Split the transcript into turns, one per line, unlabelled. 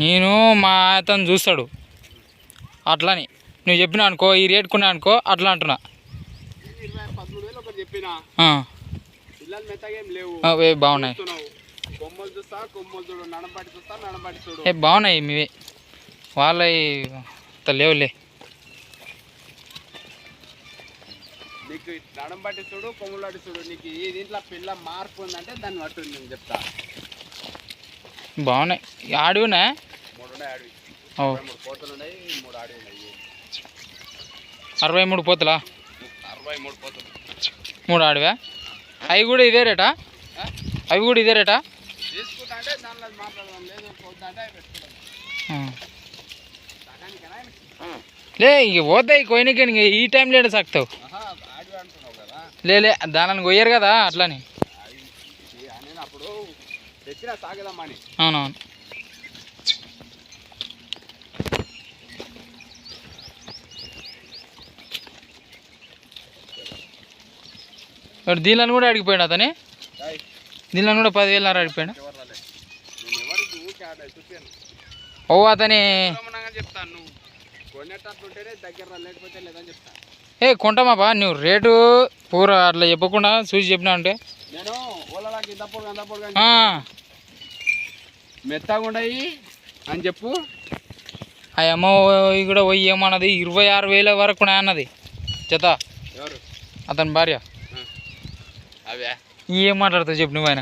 నేను మా అతను చూస్తాడు అట్లని నువ్వు చెప్పినా అనుకో ఈ రేట్ కొన్నా అనుకో అట్లా అంటున్నా. బాగున్నాయి బాగున్నాయి మీవే వాళ్ళ లేవులే.
నీకు నడం పట్టి చూడు కొమ్ములు పట్టి చూడు నీకు ఈ దీంట్లో పిల్ల మార్పు ఉందంటే దాన్ని పట్టు నేను చెప్తా.
బాగున్నాయి ఆడివునా
3 ఆడివి 3 పోతలు ఉన్నాయి 3 ఆడివి ఉన్నాయి.
63 పోతలా
63 పోతలు
3 ఆడివా? అవి కూడా ఇదే రేటా? అవి కూడా ఇదే రేటా?
తీసుకుంటా అంటే దానిలో మాట్లాడదాం లేదు పోతా అంటే అవి పెట్టుకుంటాం
లే ఇక పోతాయి కొయ్యనికే ఈ టైంలో ఏడు సాగుతావు లే దానిని కొయ్యరు కదా అట్లని.
అప్పుడు తెచ్చినా సాగదమ్మా అని.
అవునవును ఇప్పుడు దీనిని కూడా అడిగిపోయాడు అతని. దీనిని కూడా 10,000 అడిగిపోయాడు. ఓ అతని
చెప్తాను నువ్వు కొనేటట్లుంటేనే దగ్గర లేకపోతే లేదని చెప్తాను.
కొంటామా బా నువ్వు రేటు పూర అట్లా చెప్పకుండా చూసి చెప్పినా అంటే
నేను ఓలలాకి మెత్తగా ఉండయి అని చెప్పు.
ఆ అమ్మ కూడా పోయి ఏమన్నది 26,000 వరకు అన్నది జత.
ఎవరు?
అతని భార్య.
అవే
ఏం మాట్లాడుతావు చెప్పు నువ్వు ఆయన